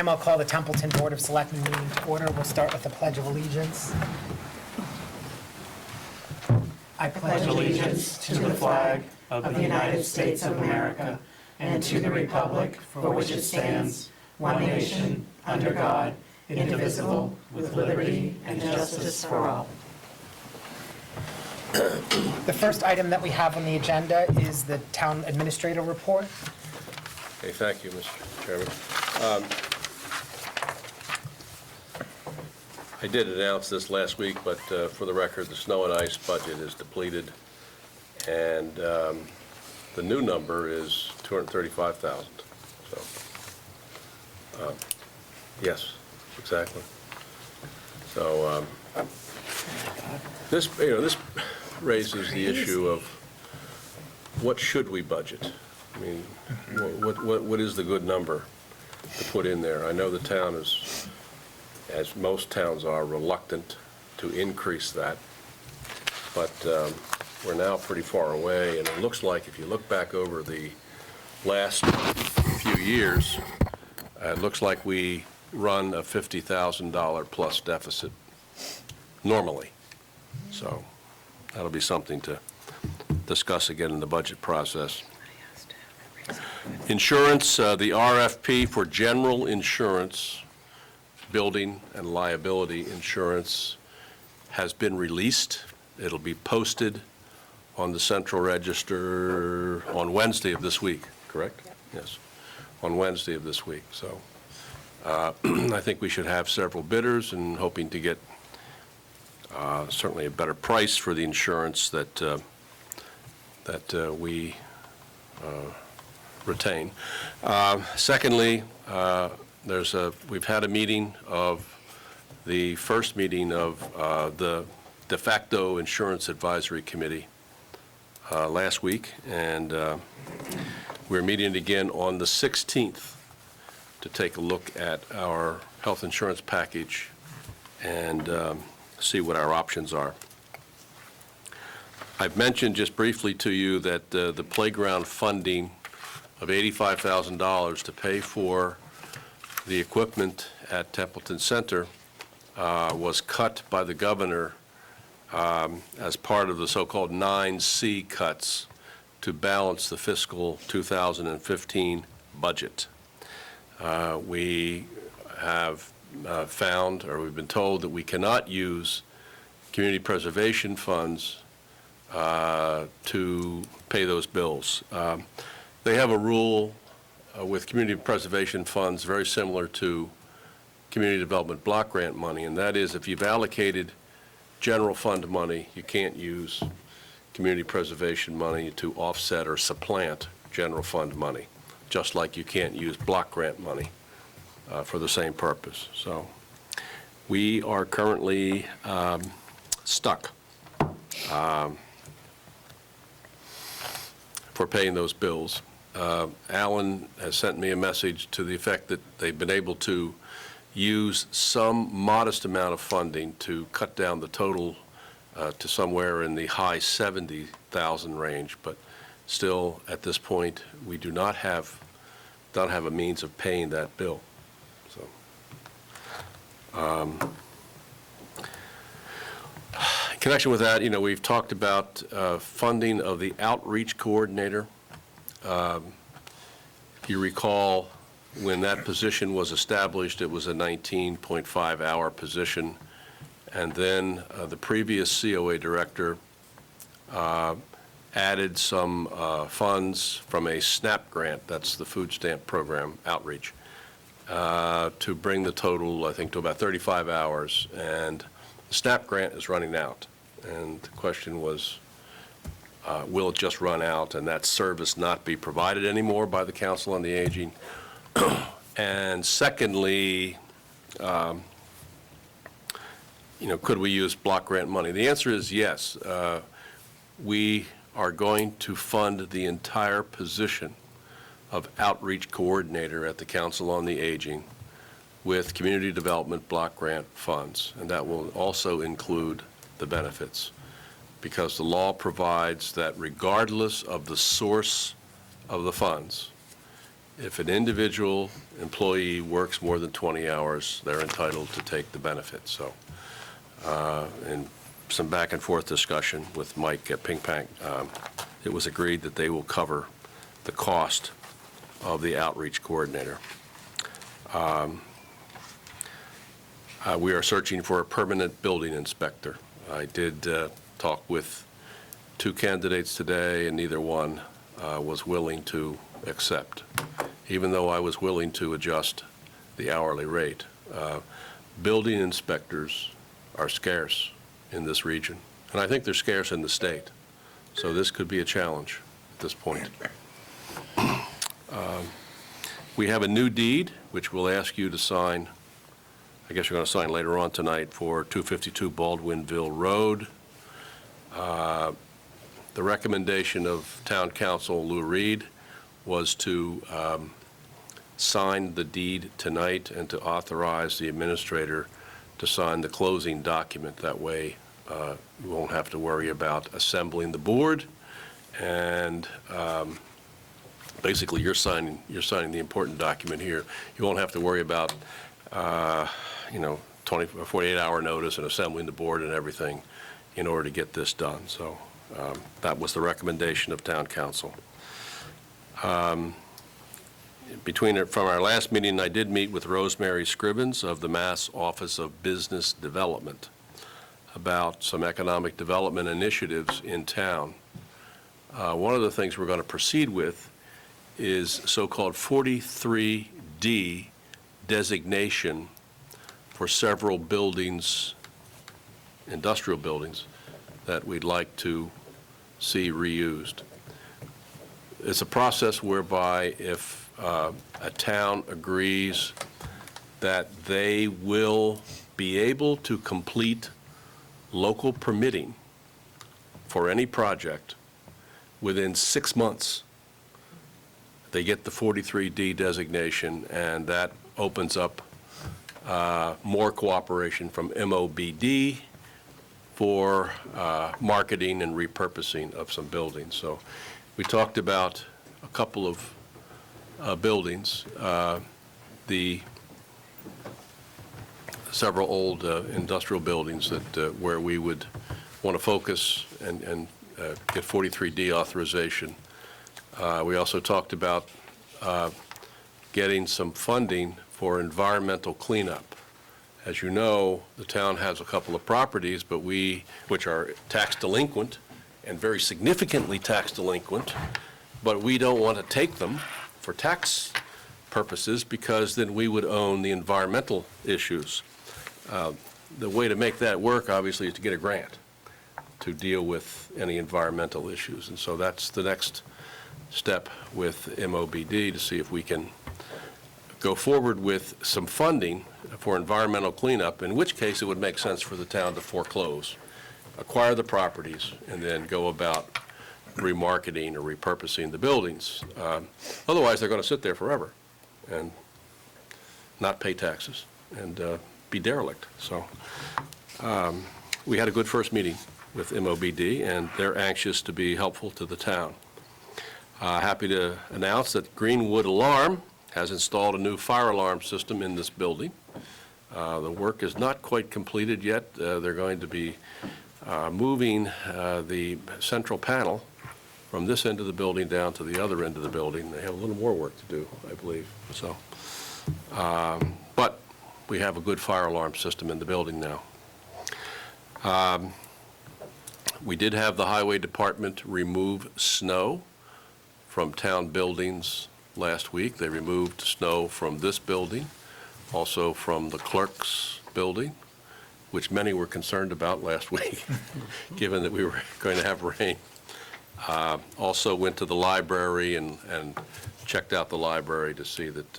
time, I'll call the Templeton Board of Selectmen meeting to order. We'll start with the Pledge of Allegiance. I pledge allegiance to the flag of the United States of America and to the republic for which it stands, one nation, under God, indivisible, with liberty and justice for all. The first item that we have on the agenda is the Town Administrator Report. Okay, thank you, Mr. Chairman. I did announce this last week, but for the record, the snow and ice budget is depleted, and the new number is $235,000. So, yes, exactly. So this raises the issue of what should we budget. I mean, what is the good number to put in there? I know the town is, as most towns are, reluctant to increase that, but we're now pretty far away, and it looks like if you look back over the last few years, it looks like we run a $50,000 plus deficit normally. So that'll be something to discuss again in the budget process. Insurance, the RFP for general insurance, building and liability insurance has been released. It'll be posted on the Central Register on Wednesday of this week, correct? Yep. Yes, on Wednesday of this week. So I think we should have several bidders and hoping to get certainly a better price for the insurance that we retain. Secondly, we've had a meeting of the first meeting of the de facto Insurance Advisory Committee last week, and we're meeting again on the 16th to take a look at our health insurance package and see what our options are. I've mentioned just briefly to you that the playground funding of $85,000 to pay for the equipment at Templeton Center was cut by the governor as part of the so-called 9C cuts to balance the fiscal 2015 budget. We have found, or we've been told, that we cannot use community preservation funds to pay those bills. They have a rule with community preservation funds very similar to community development block grant money, and that is if you've allocated general fund money, you can't use community preservation money to offset or supplant general fund money, just like you can't use block grant money for the same purpose. So we are currently stuck for paying those bills. Alan has sent me a message to the effect that they've been able to use some modest amount of funding to cut down the total to somewhere in the high 70,000 range, but still at this point we do not have a means of paying that bill. So in connection with that, we've talked about funding of the outreach coordinator. If you recall, when that position was established, it was a 19.5-hour position, and then the previous COA director added some funds from a SNAP grant, that's the food stamp program outreach, to bring the total, I think, to about 35 hours, and the SNAP grant is running out, and the question was, will it just run out and that service not be provided anymore by the Council on the Aging? And secondly, could we use block grant money? The answer is yes. We are going to fund the entire position of outreach coordinator at the Council on the Aging with community development block grant funds, and that will also include the benefits, because the law provides that regardless of the source of the funds, if an individual employee works more than 20 hours, they're entitled to take the benefit. So, in some back and forth discussion with Mike at Pink Pank, it was agreed that they will cover the cost of the outreach coordinator. We are searching for a permanent building inspector. I did talk with 2 candidates today, and neither one was willing to accept, even though I was willing to adjust the hourly rate. Building inspectors are scarce in this region, and I think they're scarce in the state. So this could be a challenge at this point. We have a new deed, which we'll ask you to sign. I guess you're going to sign later on tonight, for 252 Baldwinville Road. The recommendation of Town Council Lou Reed was to sign the deed tonight and to authorize the administrator to sign the closing document. That way, you won't have to worry about assembling the board, and basically you're signing the important document here. You won't have to worry about 20 or 48-hour notice and assembling the board and everything in order to get this done. So that was the recommendation of Town Council. From our last meeting, I did meet with Rosemary Scribbins of the Mass Office of Business Development about some economic development initiatives in town. One of the things we're going to proceed with is so-called 43D designation for several buildings, industrial buildings, that we'd like to see reused. It's a process whereby if a town agrees that they will be able to complete local permitting for any project within 6 months, they get the 43D designation, and that opens up more cooperation from MOBD for marketing and repurposing of some buildings. So we talked about a couple of buildings, the several old industrial buildings that where we would want to focus and get 43D authorization. We also talked about getting some funding for environmental cleanup. As you know, the town has a couple of properties, but which are tax delinquent and very significantly tax delinquent, but we don't want to take them for tax purposes because then we would own the environmental issues. The way to make that work, obviously, is to get a grant to deal with any environmental issues. And so that's the next step with MOBD, to see if we can go forward with some funding for environmental cleanup, in which case it would make sense for the town to foreclose, acquire the properties, and then go about remarketing or repurposing the buildings. Otherwise, they're going to sit there forever and not pay taxes and be derelict. So we had a good first meeting with MOBD, and they're anxious to be helpful to the town. Happy to announce that Greenwood Alarm has installed a new fire alarm system in this building. The work is not quite completed yet. They're going to be moving the central panel from this end of the building down to the other end of the building. They have a little more work to do, I believe. So, but we have a good fire alarm system in the building now. We did have the highway department remove snow from town buildings last week. They removed snow from this building, also from the clerk's building, which many were concerned about last week, given that we were going to have rain. Also went to the library and checked out the library to see that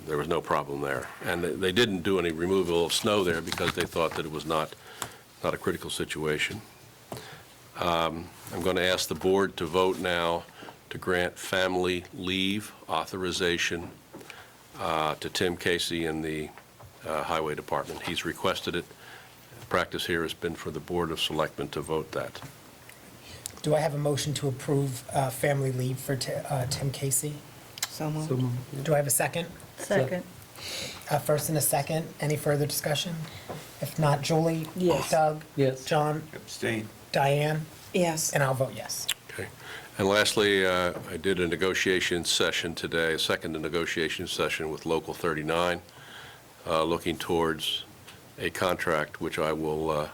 there was no problem there. And they didn't do any removal of snow there because they thought that it was not a critical situation. I'm going to ask the board to vote now to grant family leave authorization to Tim Casey in the Highway Department. He's requested it. The practice here has been for the Board of Selectmen to vote that. Do I have a motion to approve family leave for Tim Casey? So moved. So moved. Do I have a second? Second. A first and a second. Any further discussion? If not, Julie? Yes. Doug? Yes. John? Abstain. Diane? Yes. And I'll vote yes. Okay. And lastly, I did a negotiation session today, a second negotiation session with Local 39, looking towards a contract, which I will,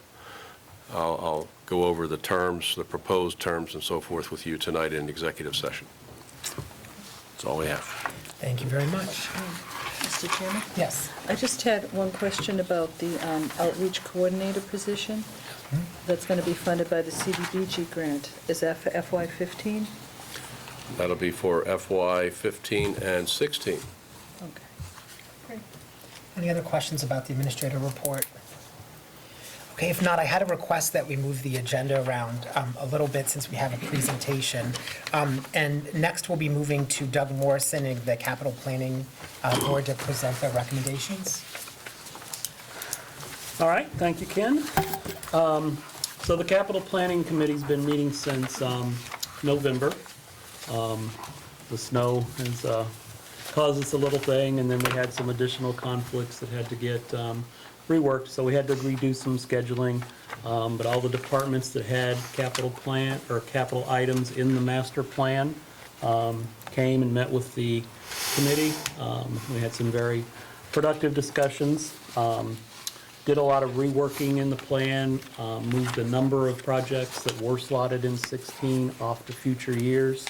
I'll go over the terms, the proposed terms and so forth with you tonight in executive session. That's all we have. Thank you very much. Mr. Chairman? Yes. I just had one question about the outreach coordinator position that's going to be funded by the CDBG grant. Is that for FY15? That'll be for FY 15 and 16. Okay. Any other questions about the administrator report? Okay, if not, I had a request that we move the agenda around a little bit since we have a presentation. And next, we'll be moving to Doug Morrison and the Capital Planning Board to present their recommendations. All right, thank you, Ken. So the Capital Planning Committee's been meeting since November. The snow has caused us a little thing, and then we had some additional conflicts that had to get reworked, so we had to redo some scheduling. But all the departments that had capital plan or capital items in the master plan came and met with the committee. We had some very productive discussions. Did a lot of reworking in the plan, moved a number of projects that were slotted in 16 off to future years.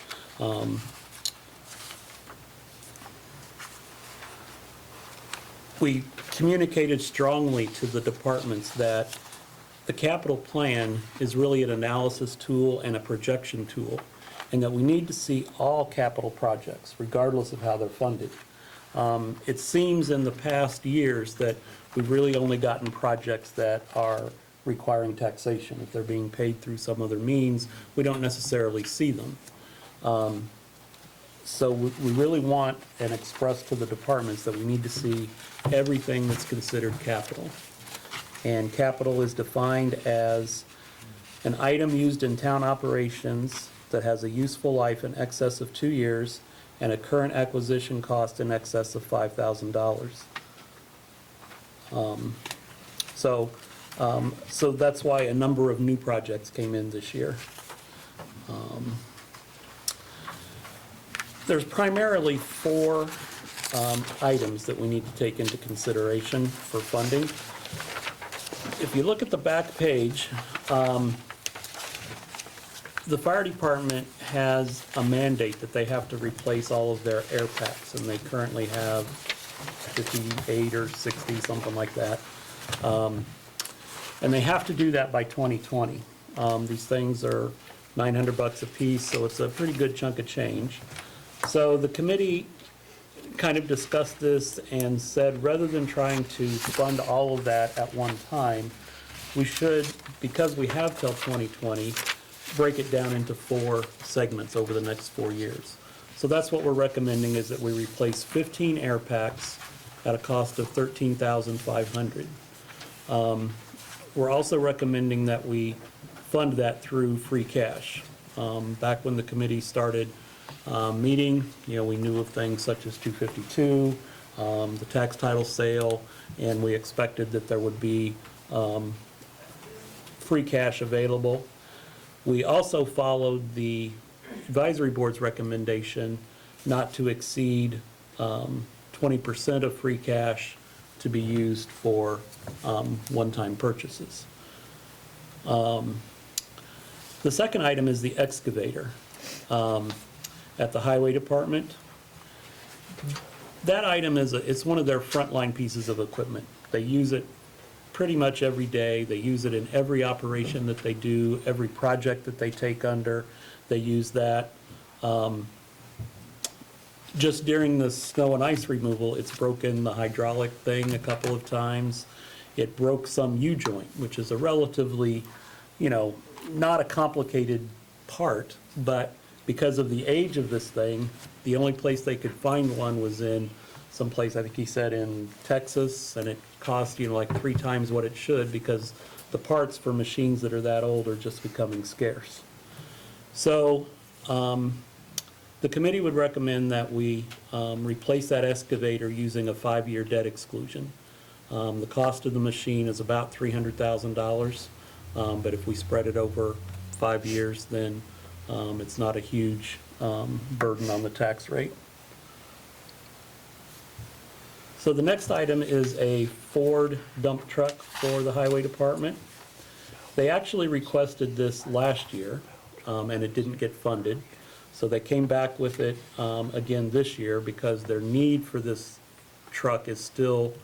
We communicated strongly to the departments that the capital plan is really an analysis tool and a projection tool, and that we need to see all capital projects, regardless of how they're funded. It seems in the past years that we've really only gotten projects that are requiring taxation. If they're being paid through some other means, we don't necessarily see them. So we really want and express to the departments that we need to see everything that's considered capital. And capital is defined as an item used in town operations that has a useful life in excess of 2 years and a current acquisition cost in excess of $5,000. So that's why a number of new projects came in this year. There's primarily 4 items that we need to take into consideration for funding. If you look at the back page, the fire department has a mandate that they have to replace all of their air packs, and they currently have 58 or 60, something like that. And they have to do that by 2020. These things are $900 a piece, so it's a pretty good chunk of change. So the committee kind of discussed this and said, rather than trying to fund all of that at one time, we should, because we have till 2020, break it down into 4 segments over the next 4 years. So that's what we're recommending, is that we replace 15 air packs at a cost of $13,500. We're also recommending that we fund that through free cash. Back when the committee started meeting, we knew of things such as 252, the tax title sale, and we expected that there would be free cash available. We also followed the advisory board's recommendation not to exceed 20% of free cash to be used for one-time purchases. The second item is the excavator at the highway department. That item it's one of their frontline pieces of equipment. They use it pretty much every day. They use it in every operation that they do, every project that they take under, they use that. Just during the snow and ice removal, it's broken the hydraulic thing a couple of times. It broke some U-joint, which is a relatively, not a complicated part, but because of the age of this thing, the only place they could find one was in someplace, I think he said in Texas, and it cost, like 3 times what it should, because the parts for machines that are that old are just becoming scarce. So the committee would recommend that we replace that excavator using a 5-year debt exclusion. The cost of the machine is about $300,000, but if we spread it over 5 years, then it's not a huge burden on the tax rate. So the next item is a Ford dump truck for the highway department. They actually requested this last year, and it didn't get funded. So they came back with it again this year because their need for this truck is still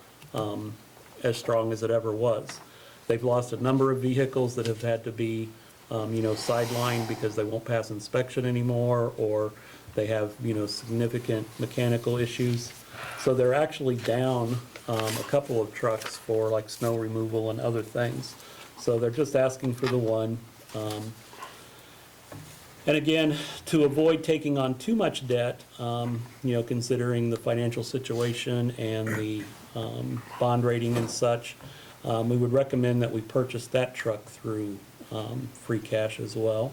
as strong as it ever was. They've lost a number of vehicles that have had to be, sidelined because they won't pass inspection anymore, or they have, significant mechanical issues. So they're actually down a couple of trucks for like snow removal and other things. So they're just asking for the one. And again, to avoid taking on too much debt, considering the financial situation and the bond rating and such, we would recommend that we purchase that truck through free cash as well.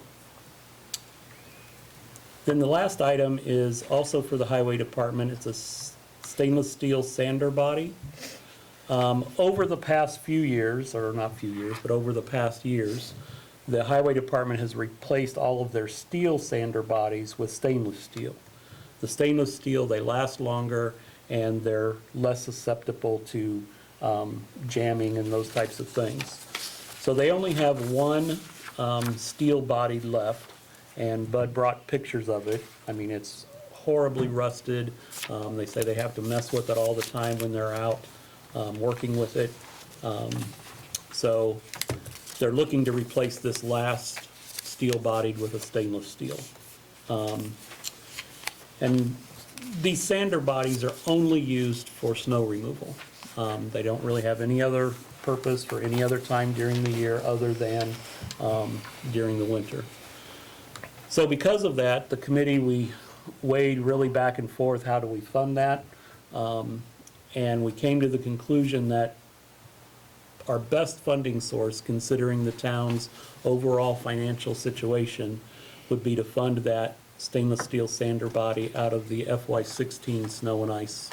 Then the last item is also for the highway department. It's a stainless steel sander body. Over the past few years, or not few years, but over the past years, the highway department has replaced all of their steel sander bodies with stainless steel. The stainless steel, they last longer and they're less susceptible to jamming and those types of things. So they only have one steel body left, and Bud brought pictures of it. I mean, it's horribly rusted. They say they have to mess with it all the time when they're out working with it. So they're looking to replace this last steel bodied with a stainless steel. And these sander bodies are only used for snow removal. They don't really have any other purpose for any other time during the year other than during the winter. So because of that, the committee, we weighed really back and forth, how do we fund that? And we came to the conclusion that our best funding source, considering the town's overall financial situation, would be to fund that stainless steel sander body out of the FY16 snow and ice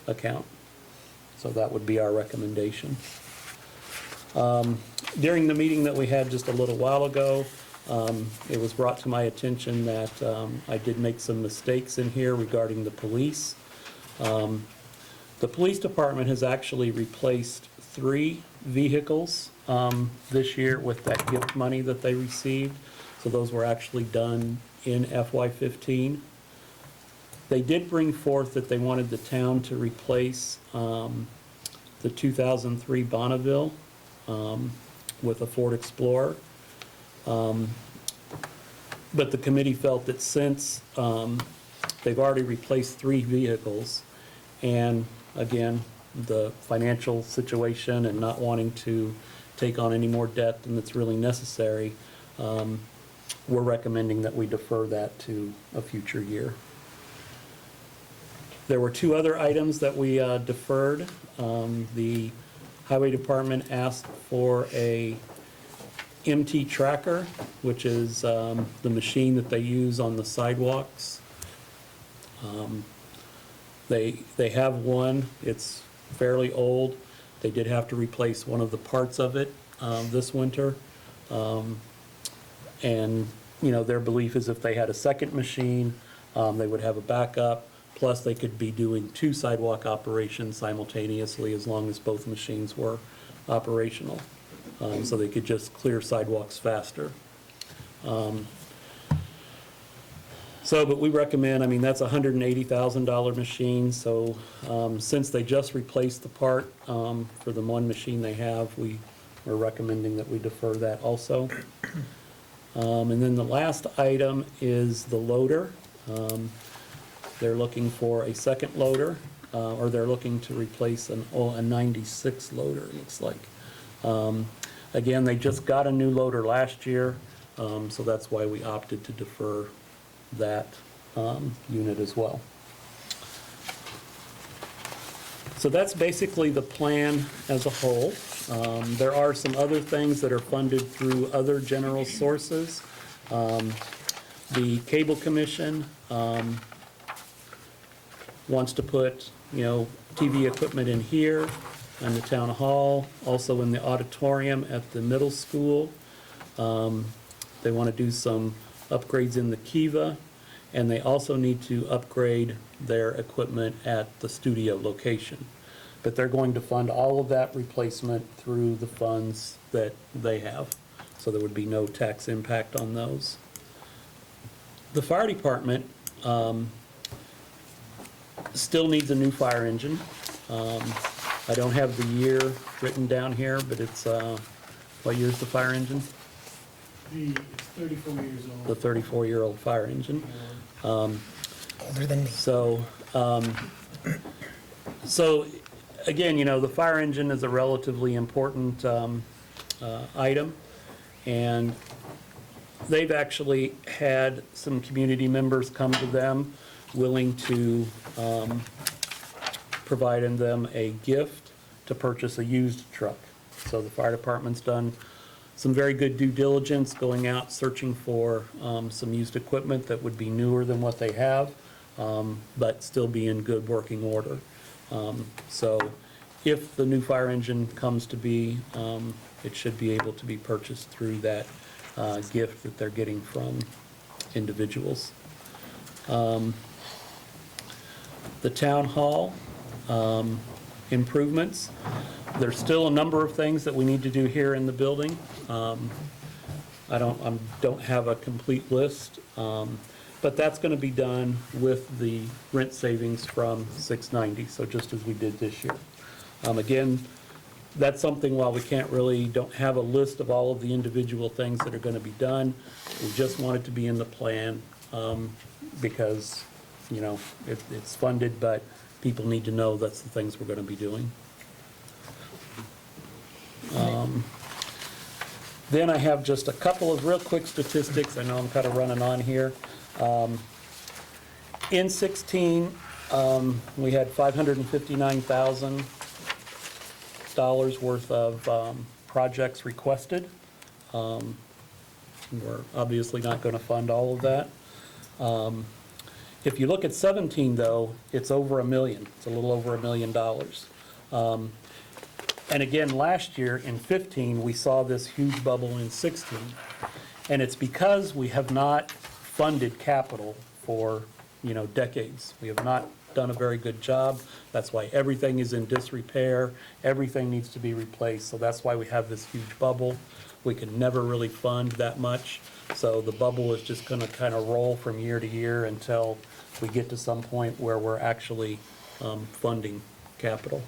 account. So that would be our recommendation. During the meeting that we had just a little while ago, it was brought to my attention that I did make some mistakes in here regarding the police. The police department has actually replaced 3 vehicles this year with that gift money that they received. So those were actually done in FY15. They did bring forth that they wanted the town to replace the 2003 Bonneville with a Ford Explorer. But the committee felt that since they've already replaced 3 vehicles, and again, the financial situation and not wanting to take on any more debt than that's really necessary, we're recommending that we defer that to a future year. There were 2 other items that we deferred. The highway department asked for a MT tracker, which is the machine that they use on the sidewalks. They have one. It's fairly old. They did have to replace one of the parts of it this winter. And, their belief is if they had a second machine, they would have a backup. Plus, they could be doing 2 sidewalk operations simultaneously as long as both machines were operational. So they could just clear sidewalks faster. But we recommend, that's a $180,000 machine, so since they just replaced the part for the one machine they have, we're recommending that we defer that also. And then the last item is the loader. They're looking for a second loader, or they're looking to replace a 96 loader, it looks like. Again, they just got a new loader last year, so that's why we opted to defer that unit as well. So that's basically the plan as a whole. There are some other things that are funded through other general sources. The Cable Commission wants to put, TV equipment in here in the town hall, also in the auditorium at the middle school. They want to do some upgrades in the Kiva, and they also need to upgrade their equipment at the studio location. But they're going to fund all of that replacement through the funds that they have, so there would be no tax impact on those. The fire department still needs a new fire engine. I don't have the year written down here, but it's, what year's the fire engine? It's 34 years The old. 34-year-old fire engine. Older than me. So again, the fire engine is a relatively important item, and they've actually had some community members come to them willing to provide them a gift to purchase a used truck. So the fire department's done some very good due diligence, going out searching for some used equipment that would be newer than what they have, but still be in good working order. So if the new fire engine comes to be, it should be able to be purchased through that gift that they're getting from individuals. The town hall improvements. There's still a number of things that we need to do here in the building. I don't have a complete list, but that's going to be done with the rent savings from 690, so just as we did this year. Again, that's something, while we don't have a list of all of the individual things that are going to be done, we just want it to be in the plan, because, it's funded, but people need to know that's the things we're going to be doing. Then I have just a couple of real quick statistics. I know I'm kind of running on here. In 16, we had $559,000 worth of projects requested. We're obviously not going to fund all of that. If you look at 17, though, it's over $1 million. It's a little over $1 million. And again, last year in 15, we saw this huge bubble in 16. And it's because we have not funded capital for, decades. We have not done a very good job. That's why everything is in disrepair. Everything needs to be replaced. So that's why we have this huge bubble. We can never really fund that much. So the bubble is just going to kind of roll from year to year until we get to some point where we're actually funding capital.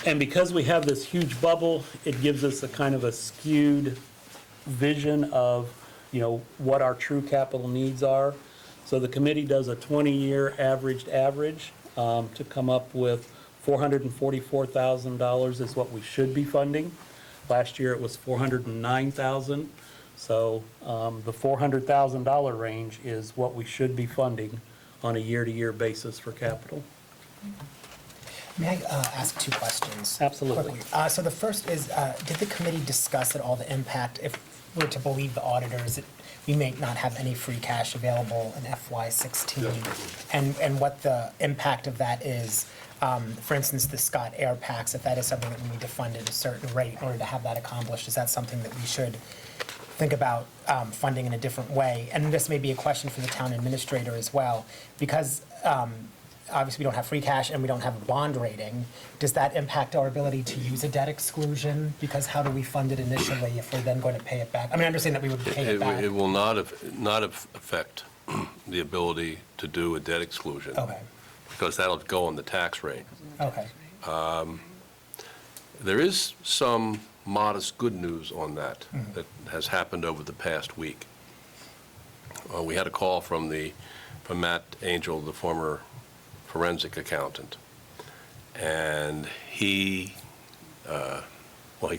And because we have this huge bubble, it gives us a kind of a skewed vision of, what our true capital needs are. So the committee does a 20-year average to come up with $444,000 is what we should be funding. Last year it was $409,000. So the $400,000 range is what we should be funding on a year-to-year basis for capital. May I ask two questions? Absolutely. Quickly. So the first is, did the committee discuss at all the impact, if we're to believe the auditors, that we may not have any free cash available in FY16, and what the impact of that is? For instance, the Scott Air Packs, if that is something that we need to fund at a certain rate in order to have that accomplished, is that something that we should think about funding in a different way? And this may be a question for the town administrator as well, because obviously we don't have free cash and we don't have a bond rating. Does that impact our ability to use a debt exclusion? Because how do we fund it initially if we're then going to pay it back? I mean, I understand that we would pay it back. It will not affect the ability to do a debt exclusion. Okay, Because that'll go on the tax rate. okay. There is some modest good news on that that has happened over the past week. We had a call from Matt Angel, the former forensic accountant, and he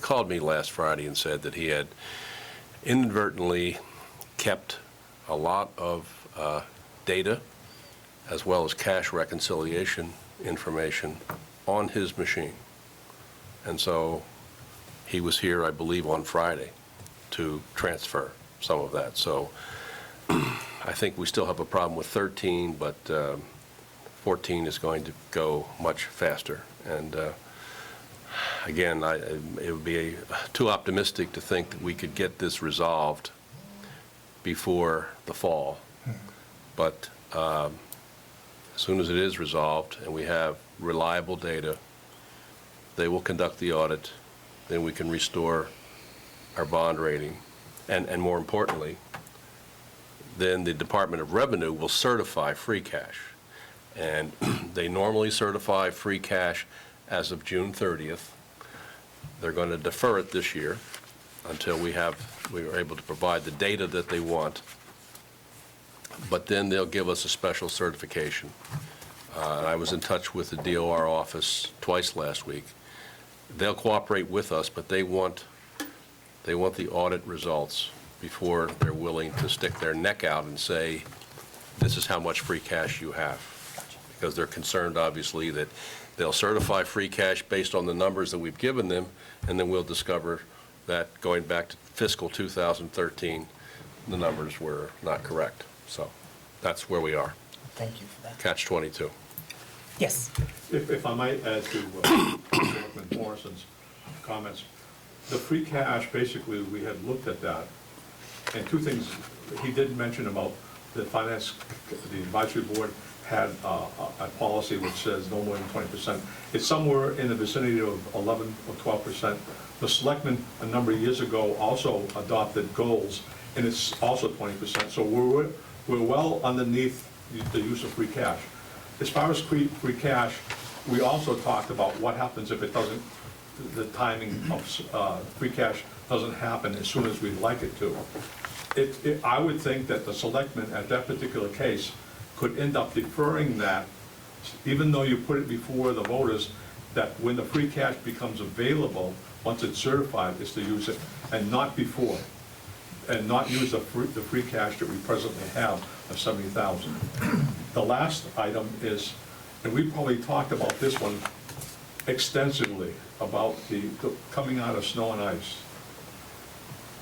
called me last Friday and said that he had inadvertently kept a lot of data as well as cash reconciliation information on his machine. And so he was here, I believe, on Friday to transfer some of that. So I think we still have a problem with 13, but 14 is going to go much faster. And again, it would be too optimistic to think that we could get this resolved before the fall. But as soon as it is resolved and we have reliable data, they will conduct the audit, then we can restore our bond rating. And more importantly, then the Department of Revenue will certify free cash. And they normally certify free cash as of June 30th. They're going to defer it this year until we are able to provide the data that they want. But then they'll give us a special certification. And I was in touch with the DOR office twice last week. They'll cooperate with us, but they want the audit results before they're willing to stick their neck out and say, this is how much free cash you have. Because they're concerned, obviously, that they'll certify free cash based on the numbers that we've given them, and then we'll discover that going back to fiscal 2013, the numbers were not correct. So that's where we are. Thank you for that. Catch 22. Yes. If I might add to Selectman Morrison's comments, the free cash, basically, we had looked at that, and two things he did mention about the advisory board had a policy which says no more than 20%. It's somewhere in the vicinity of 11 or 12%. The selectmen, a number of years ago, also adopted goals, and it's also 20%. So we're well underneath the use of free cash. As far as free cash, we also talked about what happens if it doesn't, the timing of free cash doesn't happen as soon as we'd like it to. I would think that the selectmen at that particular case could end up deferring that, even though you put it before the voters, that when the free cash becomes available, once it's certified, is to use it, and not before, and not use the free cash that we presently have of $70,000. The last item is, and we probably talked about this one extensively, about the coming out of snow and ice.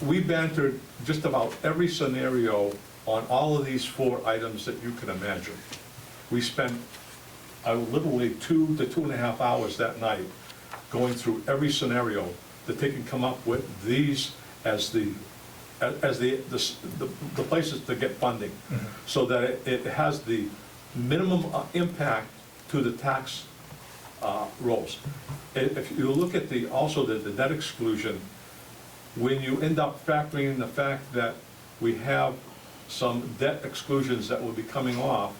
We bantered just about every scenario on all of these 4 items that you can imagine. We spent literally 2 to 2.5 hours that night going through every scenario that they can come up with these as the places to get funding, so that it has the minimum impact to the tax rolls. If you look at also the debt exclusion, when you end up factoring in the fact that we have some debt exclusions that will be coming off,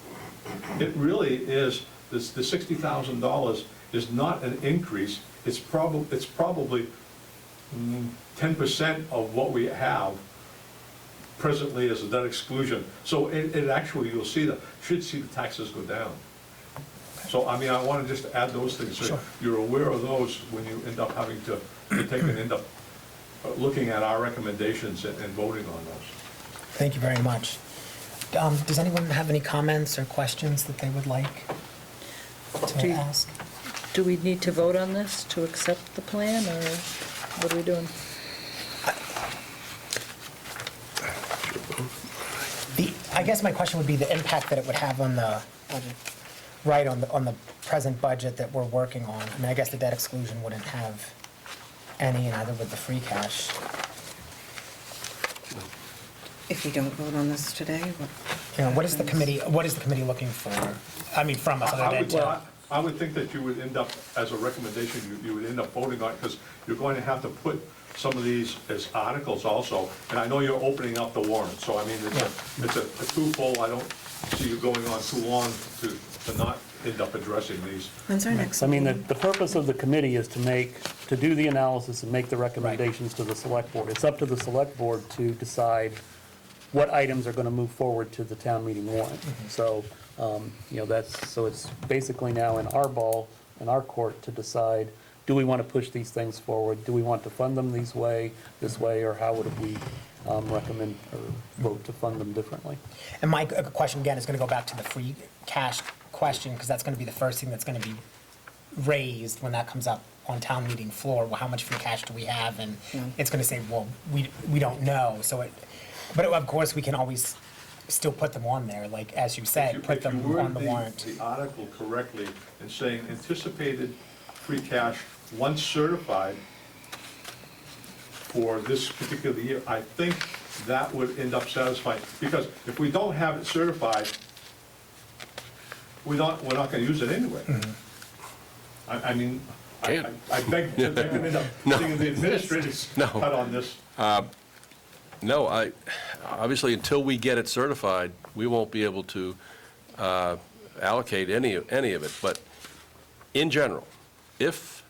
it really is, the $60,000 is not an increase. It's probably 10% of what we have presently as a debt exclusion. So it actually, you'll see should see the taxes go down. So I mean, I want to just add those things, so Sure. you're aware of those when you end up having to take and end up looking at our recommendations and voting on those. Thank you very much. Does anyone have any comments or questions that they would like Do to you- ask? Do we need to vote on this to accept the plan, or what are we doing? I guess my question would be the impact that it would have on the, right, on the present budget that we're working on. I mean, I guess the debt exclusion wouldn't have any, and either would the free cash. If we don't vote on this today, You know, what is the committee looking for? I mean, from us, other than to, I would think that you would end up, as a recommendation, you would end up voting on it, because you're going to have to put some of these as articles also, and I know you're opening up the warrant, so I mean, it's a twofold. I don't see you going on too long to not end up addressing these. when's our next? I mean, the purpose of the committee is to do the analysis and make the recommendations to the select board. It's up to the select board to decide what items are going to move forward to the town meeting warrant. So, you know, so it's basically now in our court to decide, do we want to push these things forward? Do we want to fund them this way, or how would we recommend or vote to fund them differently? and my question again is going to go back to the free cash question, because that's going to be the first thing that's going to be raised when that comes up on town meeting floor. Well, how much free cash do we have? And it's going to say, well, we don't know. So But of course, we can always still put them on there, like, as you If said, you- put if you them word on the warrant. The article correctly and saying anticipated free cash once certified for this particular year, I think that would end up satisfying. Because if we don't have it certified, we're not gonna use it anyway. I mean, Can't. I beg to end up seeing the administrator's No. cut on this. No, obviously, until we get it certified, we won't be able to allocate any of it. But in general, if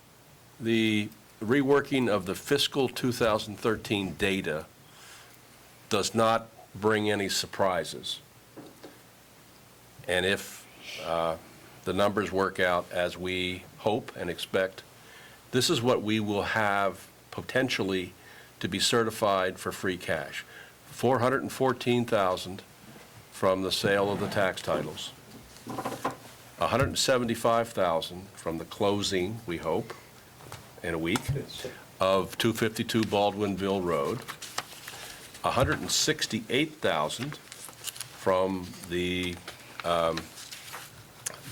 the reworking of the fiscal 2013 data does not bring any surprises, and if the numbers work out as we hope and expect, this is what we will have potentially to be certified for free cash. $414,000 from the sale of the tax titles, $175,000 from the closing, we hope, in a week, of 252 Baldwinville Road, $168,000 from the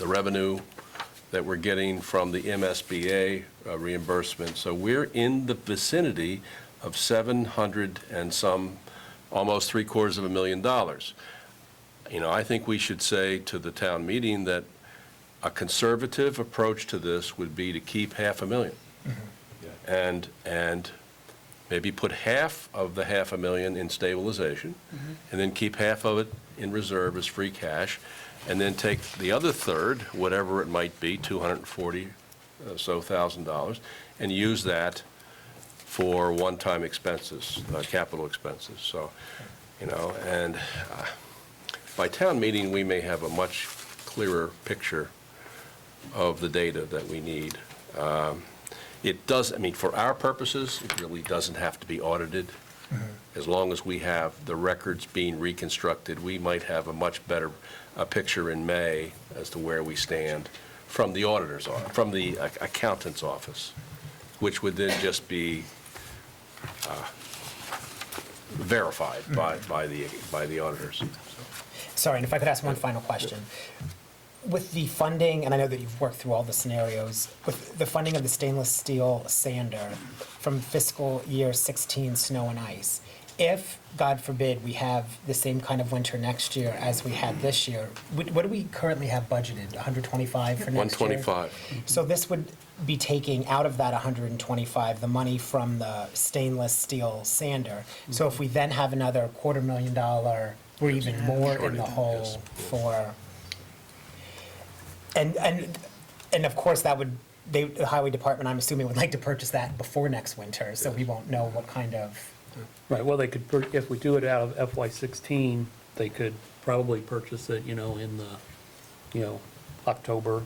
revenue that we're getting from the MSBA reimbursement. So we're in the vicinity of 700 and some, almost $750,000. You know, I think we should say to the town meeting that a conservative approach to this would be to keep $500,000. And maybe put half of the $500,000 in stabilization, and then keep half of it in reserve as free cash, and then take the other third, whatever it might be, $240,000, and use that for one-time expenses, capital expenses. So, you know, and by town meeting, we may have a much clearer picture of the data that we need. It does, I mean, for our purposes, it really doesn't have to be audited. As long as we have the records being reconstructed, we might have a much better picture in May as to where we stand from the auditor's office, from the accountant's office, which would then just be verified by the auditors. Sorry, and if I could ask one final question. With the funding, and I know that you've worked through all the scenarios, with the funding of the stainless steel sander from fiscal year 16 snow and ice, if, God forbid, we have the same kind of winter next year as we had this year, what do we currently have budgeted? 125 for next year? 125. So this would be taking out of that 125 the money from the stainless steel sander. So if we then have another $250,000 or even more in the hole for. And of course, that would, the highway department, I'm assuming, would like to purchase that before next winter, so we won't know what kind of, Right, well, they could, if we do it out of FY16, they could probably purchase it, you know, in the, you know, September,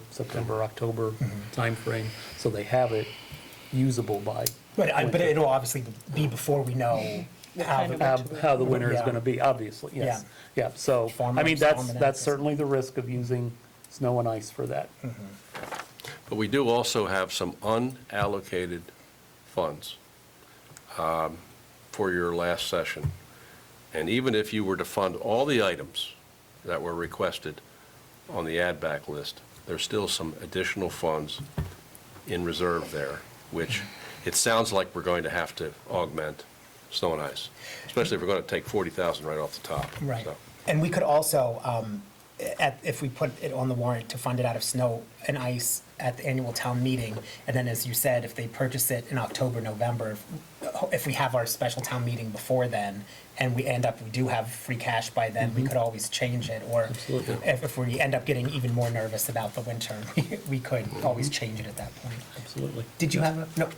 October timeframe, so they have it usable by. but it'll obviously be before we know how kind the. of How the winter is Yeah. gonna be, obviously, yes. Yeah, so, I mean, Farmers, that's almanacs. certainly the risk of using snow and ice for that. But we do also have some unallocated funds for your last session. And even if you were to fund all the items that were requested on the add-back list, there's still some additional funds in reserve there, which it sounds like we're going to have to augment snow and ice, especially if we're going to take 40,000 right off the top. Right. So, And we could also, if we put it on the warrant to fund it out of snow and ice at the annual town meeting, and then, as you said, if they purchase it in October, November, if we have our special town meeting before then, and we do have free cash by then, we could always change it, or Absolutely. if we end up getting even more nervous about the winter, we could always change it at that point. Absolutely. Did you have a, no?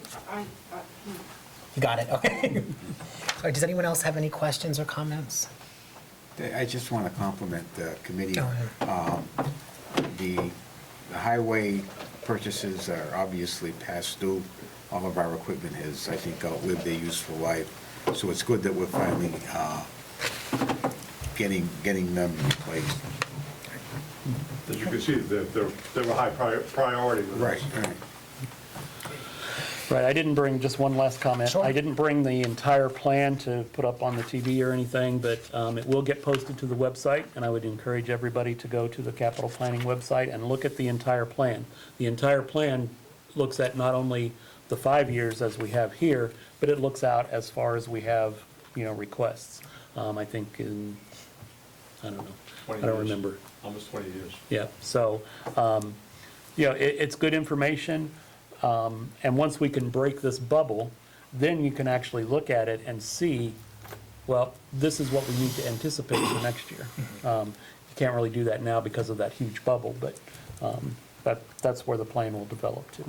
You got it, okay. All right, does anyone else have any questions or comments? I just want to compliment the committee. Go The highway purchases are obviously past due. All of our equipment has, I think, outlived their useful life. So it's good that we're finally getting them replaced. As you can see, they're a high priority with us. Right. Right, I didn't bring, just one last comment. Sure. I didn't bring the entire plan to put up on the TV or anything, but it will get posted to the website, and I would encourage everybody to go to the capital planning website and look at the entire plan. The entire plan looks at not only the 5 years as we have here, but it looks out as far as we have, requests. I think in, I don't know, 20 I don't years. remember. Almost 20 years. Yeah, so, it's good information, and once we can break this bubble, then you can actually look at it and see, well, this is what we need to anticipate for next year. You can't really do that now because of that huge bubble, but that's where the plan will develop to.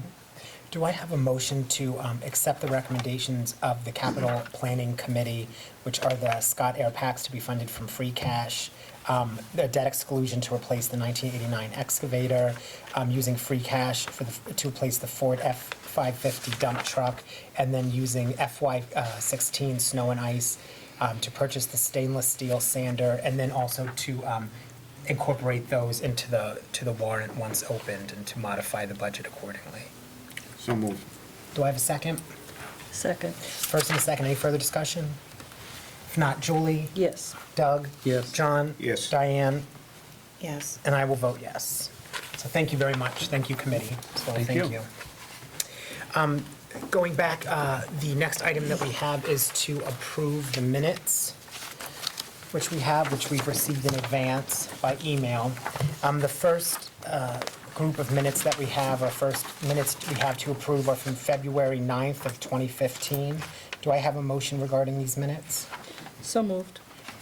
Do I have a motion to accept the recommendations of the Capital Planning Committee, which are the Scott Air Packs to be funded from free cash, the debt exclusion to replace the 1989 excavator, using free cash to replace the Ford F-550 dump truck, and then using FY16 snow and ice to purchase the stainless steel sander, and then also to incorporate those into the warrant once opened and to modify the budget accordingly. So moved. Do I have a second? Second, First and a second, any further discussion? If not, Julie? yes. Doug? Yes. John? Yes. Diane? Yes. And I will vote yes. So thank you very much. Thank you, committee. So Thank you. Going back, the next item that we have is to approve the minutes, which we've received in advance by email. The first group of minutes that we have, our first minutes we have to approve are from February 9th of 2015. Do I have a motion regarding these minutes? So moved.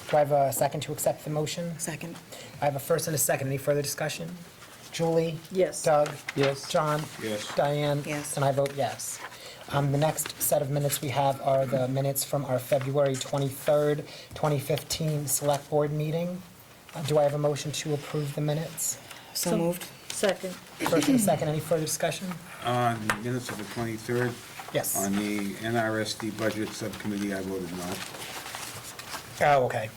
Do I have a second to accept the motion? Second. I have a first and a second. Any further discussion? Julie? Yes. Doug? Yes. John? Yes. Diane? Yes. And I vote yes. The next set of minutes we have are the minutes from our February 23rd, 2015 Select Board meeting. Do I have a motion to approve the minutes? So moved. Second, First and a second. Any further discussion? On the minutes of the 23rd, Yes. on the NRSD Budget Subcommittee, I voted no. Oh, okay.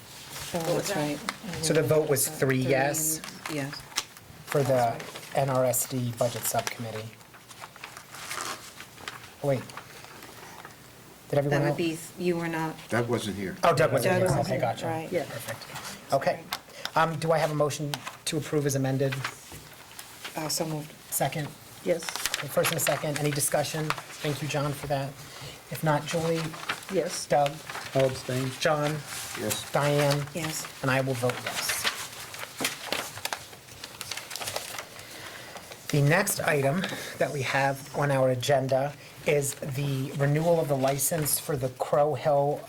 Oh, that's right. So the vote was 3 yes Yes. for the NRSD Budget Subcommittee. Oh, wait. Did everyone That else? would be, you were not. That wasn't here. Oh, Doug wasn't Doug here. Okay, wasn't, gotcha. right. yeah. Perfect. Okay. Do I have a motion to approve as amended? So moved. Second? Yes. First and a second. Any discussion? Thank you, John, for that. If not, Julie, Yes. Doug, I'll abstain. John, Yes. Diane, Yes. and I will vote yes. The next item that we have on our agenda is the renewal of the license for the Crow Hill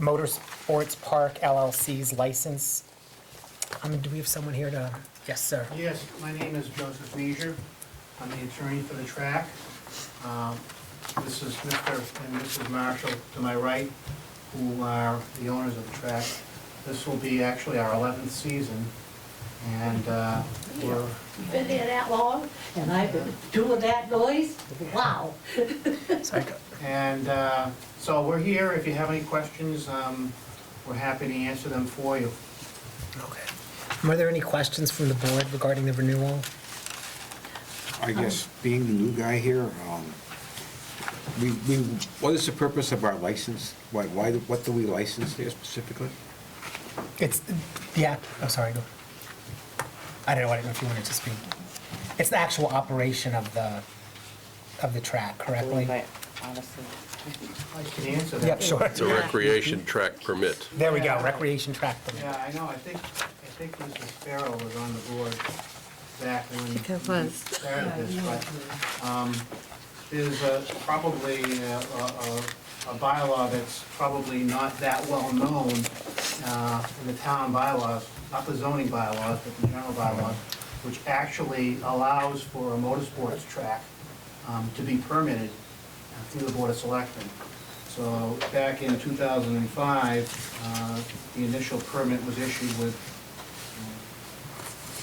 Motorsports Park LLC's license. Do we have someone here to, yes, sir. Yes, my name is Joseph Meijer. I'm the attorney for the track. This is Mr. and Mrs. Marshall to my right, who are the owners of the track. This will be actually our 11th season, and we're, Been there that long, and I've been doing that noise, wow. Sorry. and so we're here. If you have any questions, we're happy to answer them for you. Okay. Were there any questions from the board regarding the renewal? I guess, being the new guy here, what is the purpose of our license? What do we license here specifically? It's, yeah, oh, sorry, go. I don't know if you wanted to speak. It's the actual operation of the track, correctly? Honestly. I can answer that. Yep, sure. It's a recreation track permit. There we go, recreation track permit. Yeah, I know. I think Mr. Sparrow was on the board back when think I we was. started this, but there's probably a bylaw that's probably not that well known in the town bylaws, not the zoning bylaws, but the general bylaws, which actually allows for a motorsports track to be permitted through the Board of Selectmen. So back in 2005, the initial permit was issued with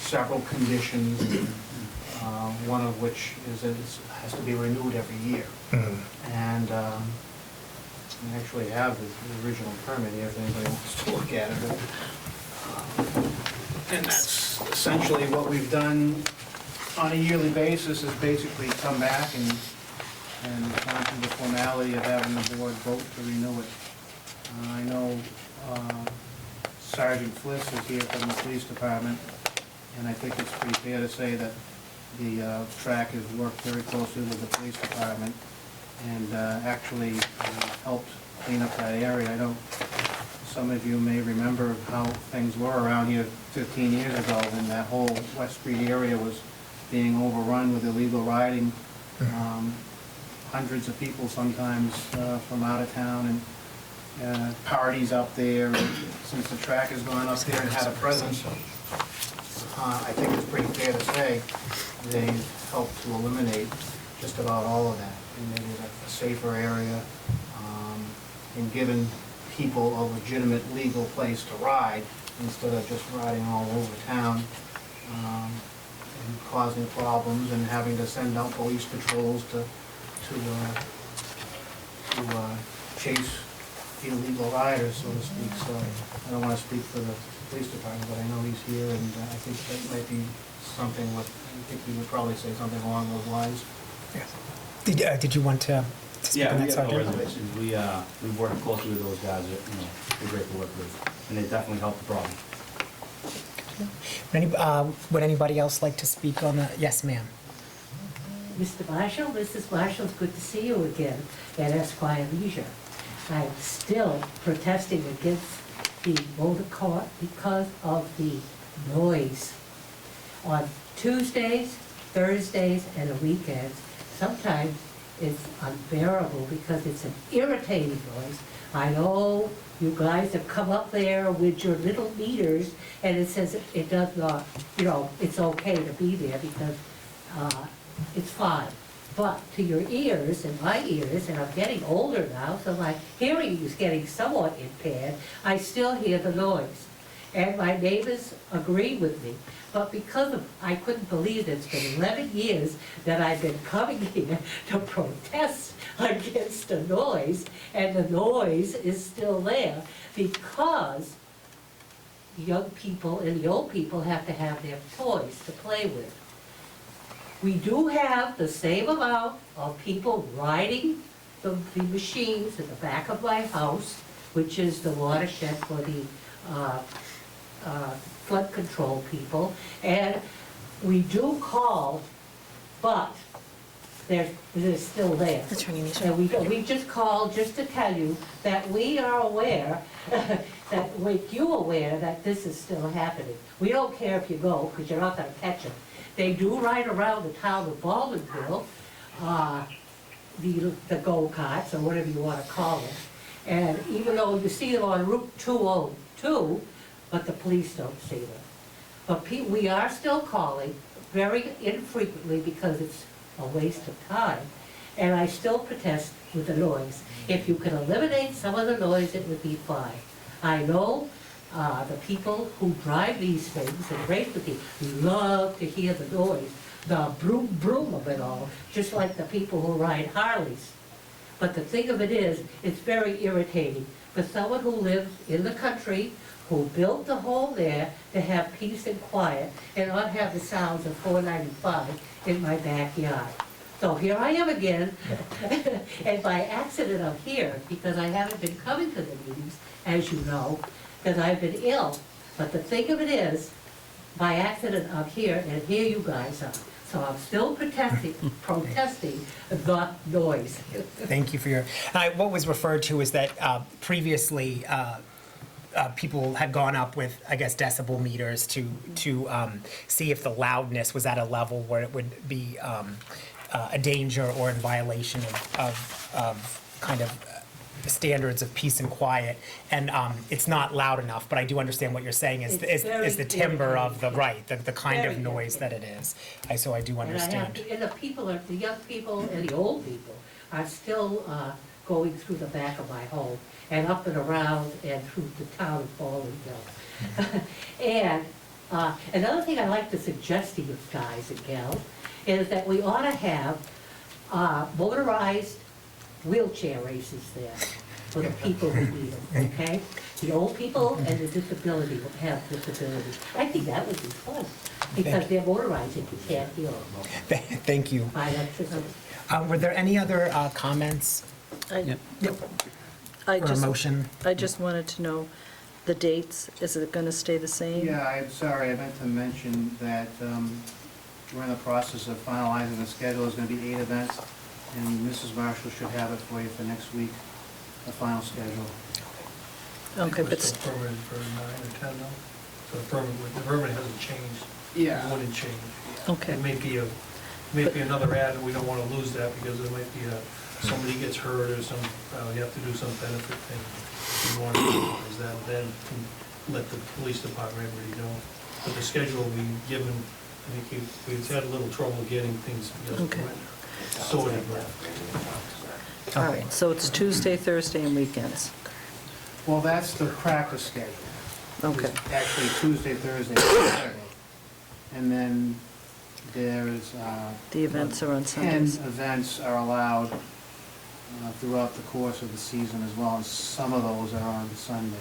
several conditions, one of which is that it has to be renewed every year. And I actually have the original permit here if anybody wants to look at it. And that's essentially what we've done on a yearly basis, is basically come back and and gone through the formality of having the board vote to renew it. I know Sergeant Fliss is here from the police department, and I think it's pretty fair to say that the track has worked very closely with the police department and actually helped clean up that area. I know some of you may remember how things were around here 15 years ago when that whole West Street area was being overrun with illegal riding. Hundreds of people sometimes from out of town, and parties up there. And since the track has gone up there and had a presence, I think it's pretty fair to say they've helped to eliminate just about all of that and made it a safer area, and given people a legitimate legal place to ride instead of just riding all over town and causing problems and having to send out police patrols to chase illegal riders, so to speak. So I don't want to speak for the police department, but I know he's here, and I think that might be something what, I think he would probably say something along those lines. Did you want to speak Yeah, on we that, have no Sergeant? reservations. We work closely with those guys, they're great to work with, and they definitely help the problem. Would anybody else like to speak on the, yes, ma'am? Mr. Marshall, Mrs. Marshall, it's good to see you again at Esquire Leisure. I'm still protesting against the motor car because of the noise. On Tuesdays, Thursdays, and the weekends, sometimes it's unbearable because it's an irritating noise. I know you guys have come up there with your little meters, and it says it does not, it's okay to be there because it's fine. But to your ears and my ears, and I'm getting older now, so my hearing is getting somewhat impaired, I still hear the noise. And my neighbors agree with me. But because of, I couldn't believe it's been 11 years that I've been coming here to protest against the noise, and the noise is still there because young people and the old people have to have their toys to play with. We do have the same amount of people riding the machines in the back of my house, which is the watershed for the flood control people, and we do call, but they're still there. Attorney Nisha. And we just called just to tell you that we are aware, that make you aware that this is still happening. We don't care if you go, because you're not gonna catch them. They do ride around the town of Baldwinville, the go-karts, or whatever you wanna call them. And even though you see them on Route 202, but the police don't see them. But we are still calling very infrequently because it's a waste of time. And I still protest with the noise. If you can eliminate some of the noise, it would be fine. I know the people who drive these things and race with you love to hear the noise, the broom broom of it all, just like the people who ride Harleys. But the thing of it is, it's very irritating for someone who lives in the country, who built the home there to have peace and quiet and not have the sounds of 495 in my backyard. So here I am again, and by accident I'm here because I haven't been coming to the meetings, as you know, because I've been ill. But the thing of it is, by accident I'm here, and here you guys are. So I'm still protesting the noise. Thank you for your, what was referred to is that previously, people had gone up with, I guess, decibel meters to see if the loudness was at a level where it would be a danger or in violation of kind of standards of peace and quiet. And it's not loud enough, but I do understand what you're saying is the timbre of the, right, the kind of noise that it is. So I do understand. And the young people and the old people are still going through the back of my home and up and around and through the town of Baldwinville. And another thing I'd like to suggest to you guys and gals is that we ought to have motorized wheelchair races there for the people who need them, okay? The old people and the disability will have disability. I think that would be fun because they're motorized if you can't hear them. Thank you. By electricity. Were there any other comments I or a just, motion? I just wanted to know the dates. Is it going to stay the same? Yeah, I'm sorry, I meant to mention that we're in the process of finalizing the schedule. There's going to be 8 events, and Mrs. Marshall should have it for you for next week, the final schedule. Okay, but, It's still permitted for 9 or 10 now, so the permit hasn't changed. Yeah. It wouldn't change. okay. It may be another ad, and we don't want to lose that, because there might be somebody gets hurt or some, you have to do some benefit thing. We want to utilize that, then let the police department everybody know. But the schedule will be given, I think we've had a little trouble getting things Okay. sorted. All right, so it's Tuesday, Thursday, and weekends. Well, that's the practice schedule. Okay. It's actually Tuesday, Thursday, Saturday. And then there's The events are on 10 Sundays. events are allowed throughout the course of the season as well, and some of those are on Sunday.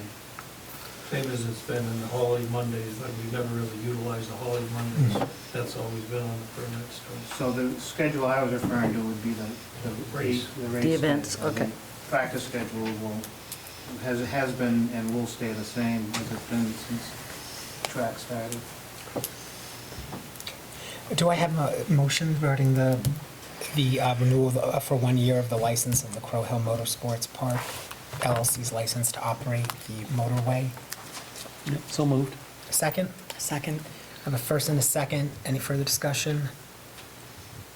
Same as it's been in the holiday Mondays, but we've never really utilized the holiday Mondays. That's always been on the permits. So the schedule I was referring to would be the Race. race The events, schedule. okay. The practice schedule has been and will stay the same as it's been since track started. Do I have a motion regarding the renewal for 1 year of the license of the Crow Hill Motorsports Park LLC's license to operate the motorway? Yep, so moved. Second? Second. I have a first and a second. Any further discussion?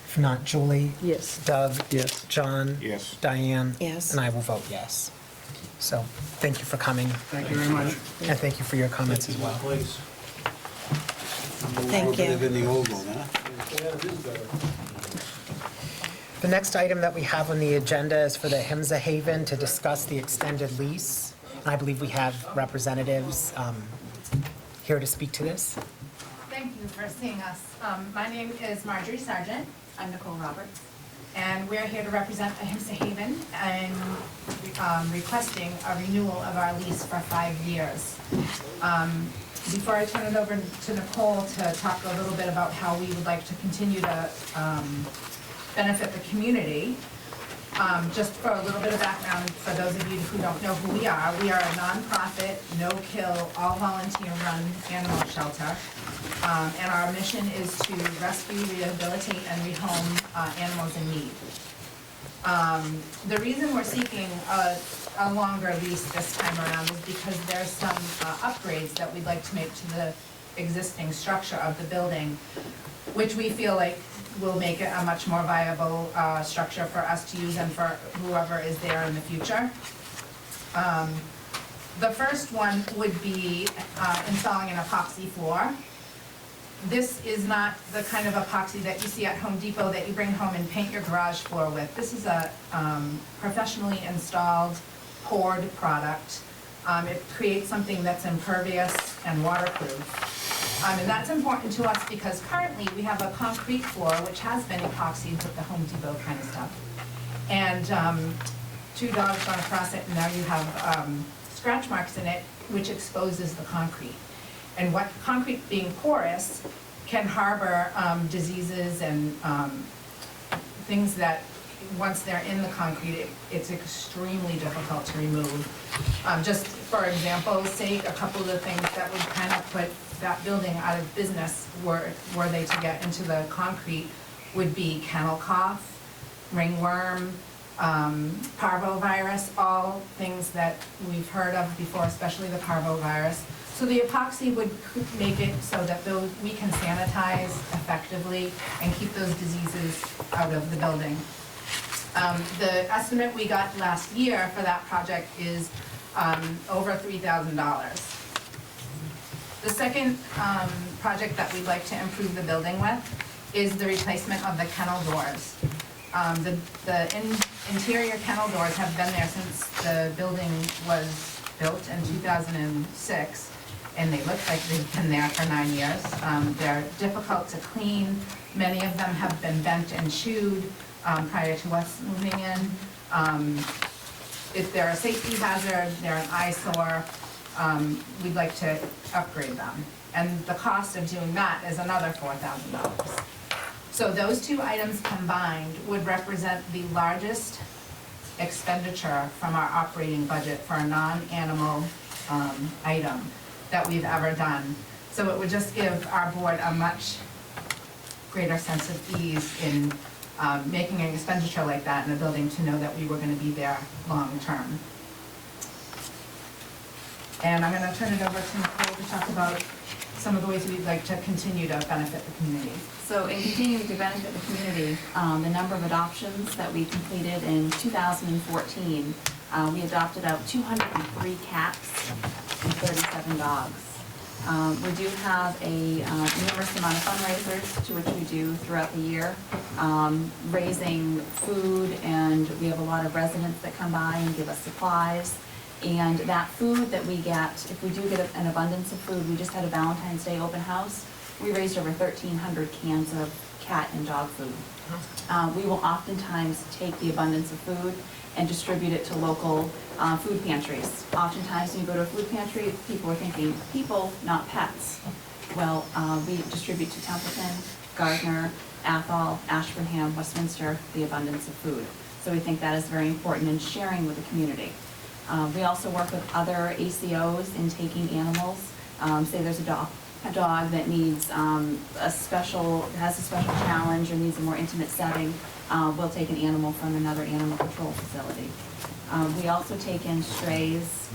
If not, Julie? Yes. Doug? Yes. John? Yes. Diane? Yes. And I will vote yes. So, thank you for coming, Thank you very much. and thank you for your comments as well. Place. Thank you. Better than the old one, huh? Yeah, it is better. The next item that we have on the agenda is for the Himsa Haven to discuss the extended lease. And I believe we have representatives here to speak to this. Thank you for seeing us. My name is Marjorie Sargent. I'm Nicole Roberts. And we're here to represent Ahimsa Haven and requesting a renewal of our lease for 5 years. Before I turn it over to Nicole to talk a little bit about how we would like to continue to benefit the community, just for a little bit of background for those of you who don't know who we are a nonprofit, no-kill, all-volunteer-run animal shelter. And our mission is to rescue, rehabilitate, and rehome animals in need. The reason we're seeking a longer lease this time around is because there's some upgrades that we'd like to make to the existing structure of the building, which we feel like will make it a much more viable structure for us to use and for whoever is there in the future. The first one would be installing an epoxy floor. This is not the kind of epoxy that you see at Home Depot that you bring home and paint your garage floor with. This is a professionally installed poured product. It creates something that's impervious and waterproof. And that's important to us because currently we have a concrete floor which has been epoxied with the Home Depot kind of stuff. And 2 dogs run across it and now you have scratch marks in it which exposes the concrete. And what concrete being porous can harbor diseases and things that once they're in the concrete, it's extremely difficult to remove. Just for example's sake, a couple of the things that would kind of put that building out of business were they to get into the concrete would be kennel cough, ringworm, parvovirus, all things that we've heard of before, especially the parvovirus. So the epoxy would make it so that we can sanitize effectively and keep those diseases out of the building. The estimate we got last year for that project is over $3,000. The second project that we'd like to improve the building with is the replacement of the kennel doors. The interior kennel doors have been there since the building was built in 2006, and they look like they've been there for 9 years. They're difficult to clean. Many of them have been bent and chewed prior to us moving in. If they're a safety hazard, they're an eyesore, we'd like to upgrade them. And the cost of doing that is another $4,000. So those two items combined would represent the largest expenditure from our operating budget for a non-animal item that we've ever done. So it would just give our board a much greater sense of ease in making an expenditure like that in a building, to know that we were gonna be there long-term. And I'm gonna turn it over to Nicole to talk about some of the ways we'd like to continue to benefit the community. So in continuing to benefit the community, the number of adoptions that we completed in 2014, we adopted out 203 cats and 37 dogs. We do have a numerous amount of fundraisers to which we do throughout the year, raising food, and we have a lot of residents that come by and give us supplies. And that food that we get, if we do get an abundance of food, we just had a Valentine's Day open house. We raised over 1,300 cans of cat and dog food. We will oftentimes take the abundance of food and distribute it to local food pantries. Oftentimes when you go to a food pantry, people are thinking, people, not pets. Well, we distribute to Templeton, Gardner, Athol, Ashburnham, Westminster, the abundance of food. So we think that is very important in sharing with the community. We also work with other ACOs in taking animals. Say there's a dog that needs has a special challenge or needs a more intimate setting, we'll take an animal from another animal control facility. We also take in strays,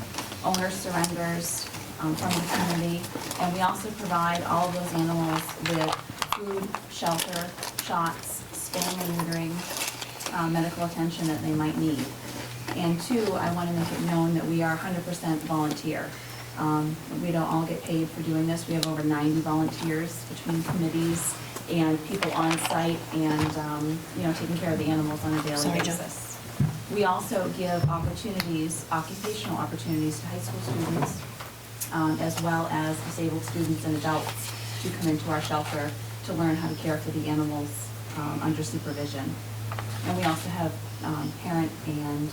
owner surrenders from the community, and we also provide all of those animals with food, shelter, shots, spaying and neutering, medical attention that they might need. And two, I want to make it known that we are 100% volunteer. We don't all get paid for doing this. We have over 90 volunteers between committees and people on site and, taking care of the animals on a daily basis. We also give opportunities, occupational opportunities to high school students, as well as disabled students and adults to come into our shelter to learn how to care for the animals under supervision. And we also have parent and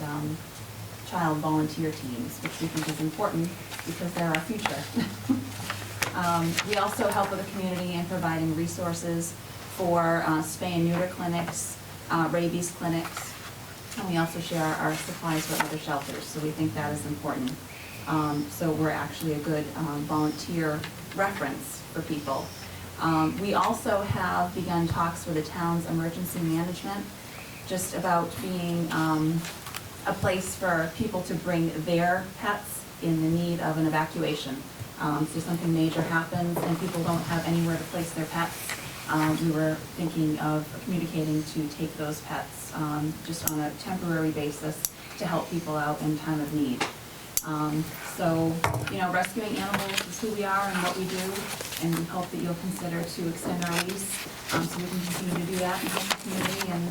child volunteer teams, which we think is important because they're our future. We also help with the community in providing resources for spay and neuter clinics, rabies clinics, and we also share our supplies with other shelters, so we think that is important. So we're actually a good volunteer reference for people. We also have begun talks with the town's emergency management, just about being a place for people to bring their pets in the need of an evacuation. So something major happens and people don't have anywhere to place their pets. We were thinking of communicating to take those pets just on a temporary basis to help people out in time of need. Rescuing animals is who we are and what we do, and we hope that you'll consider to extend our lease so we can continue to do that and help the community and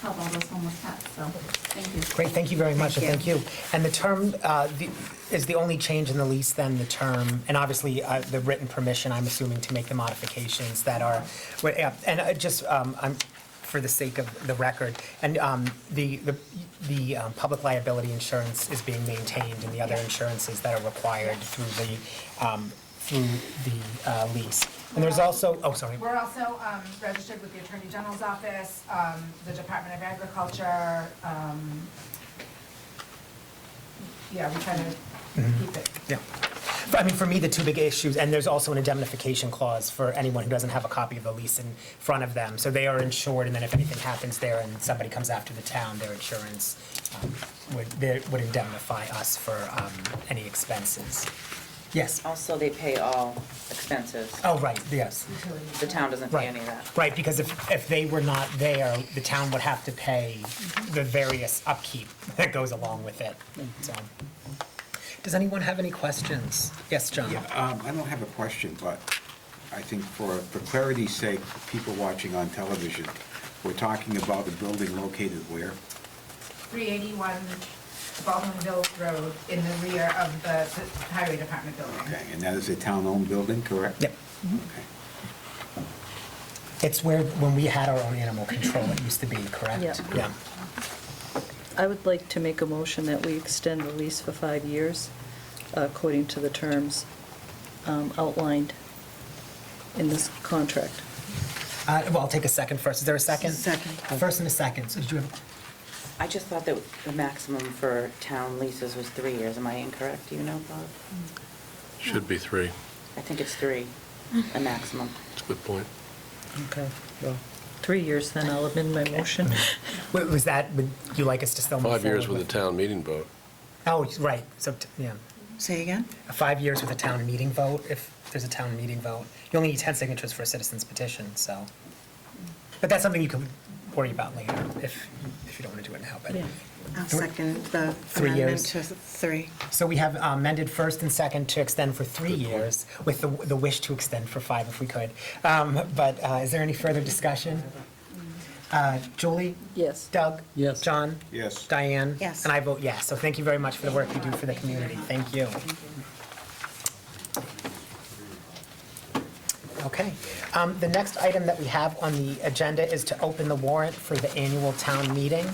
help all those homeless pets. So, thank you. Great, thank you very much, and thank you. And the term, is the only change in the lease then the term, and obviously the written permission, I'm assuming, to make the modifications that are, I'm, for the sake of the record, and the public liability insurance is being maintained and the other insurances that are required through the lease. And there's also, We're also registered with the Attorney General's office, the Department of Agriculture. We kind of keep it. Yeah. I mean, for me, the two big issues, and there's also an indemnification clause for anyone who doesn't have a copy of the lease in front of them. So they are insured, and then if anything happens there and somebody comes after the town, their insurance would indemnify us for any expenses. Yes. Also, they pay all expenses. Oh, right, yes. The town doesn't pay any of that. Right, because if they were not there, the town would have to pay the various upkeep that goes along with it. So, does anyone have any questions? Yes, John? Yeah, I don't have a question, but I think for clarity's sake, people watching on television, we're talking about a building located where? 381 Baldwinville Road in the rear of the Highway Department building. Okay, and that is a town-owned building, correct? Yep. Okay. It's where, when we had our own animal control, it used to be, correct? Yeah. I would like to make a motion that we extend the lease for 5 years according to the terms outlined in this contract. Well, I'll take a second first. Is there a second? Second. First and a second. So did you have, I just thought that the maximum for town leases was 3 years. Am I incorrect? Do you know, Bob? Should be 3. I think it's 3, a maximum. That's a good point. Okay, well, 3 years then, I'll amend my motion. was that, would you like us to still move 5 years forward with a town meeting vote. Oh, right, so, yeah. Say again? 5 years with a town meeting vote, if there's a town meeting vote. You only need 10 signatures for a citizen's petition, so. But that's something you can worry about later, if you don't want to do it now, but. Yeah. I'll second the 3 amendment years. to 3. So we have amended first and second to extend for 3 years, with the wish to extend for 5 if we could. But is there any further discussion? Julie? Yes. Doug? Yes. John? Yes. Diane? Yes. And I vote yes. So thank you very much for the work you do for the community. Thank you. Okay. The next item that we have on the agenda is to open the warrant for the annual town meeting.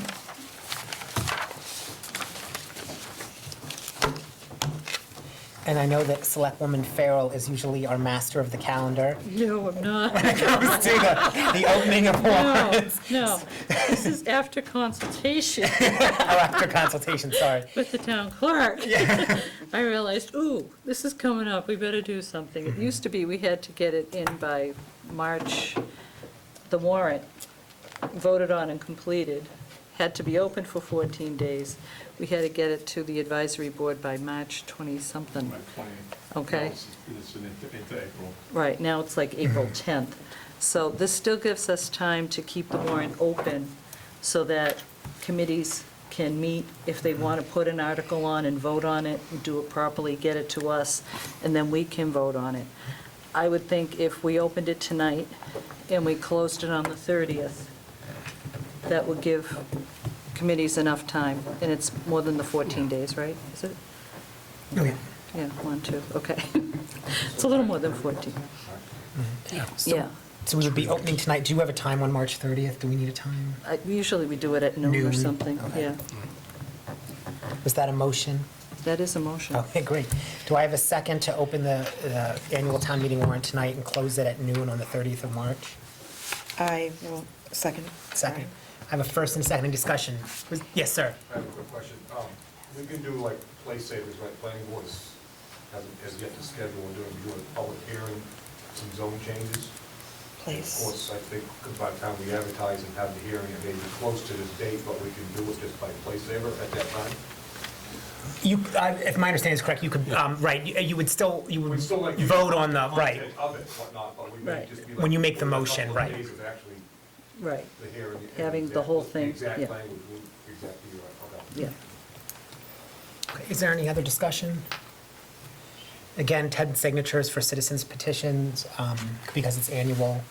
And I know that Selectwoman Farrell is usually our master of the calendar No, I'm not. when it comes to the opening of warrants. No, this is after consultation Or after consultation, sorry. with the town clerk. I realized, ooh, this is coming up, we better do something. It used to be we had to get it in by March, the warrant, voted on and completed, had to be open for 14 days. We had to get it to the advisory board by March 20-something. Okay. It's into April. Right, now it's like April 10th. So this still gives us time to keep the warrant open so that committees can meet if they want to put an article on and vote on it, and do it properly, get it to us, and then we can vote on it. I would think if we opened it tonight and we closed it on the 30th, that would give committees enough time, and it's more than the 14 days, right? Is it? Okay. Yeah, 1, 2, okay. It's a little more than 14. Yeah. So we would be opening tonight. Do you have a time on March 30th? Do we need a time? Usually we do it at noon or Noon? something, Okay. yeah. Was that a motion? That is a motion. Okay, great. Do I have a second to open the annual town meeting warrant tonight and close it at noon on the 30th of March? I will second. Second. I have a first and second discussion. Yes, sir. I have a quick question. We can do like place savers, right? Planning board has yet to schedule and do a public hearing, some zone changes. And of Please. course, I think by the time we advertise and have the hearing, it may be close to this date, but we can do it just by place saver at that time. You, if my understanding is correct, you could, right, you would still, you would We'd still like to vote on the, right, content of it, whatnot, but we may Right. just be When you make the within a motion, couple of right. days of actually Right, the hearing. and Having the exact- whole thing, Exact yeah. language, exactly, you're right, okay. yeah. Okay, is there any other discussion? Again, 10 signatures for citizens petitions, because it's annual.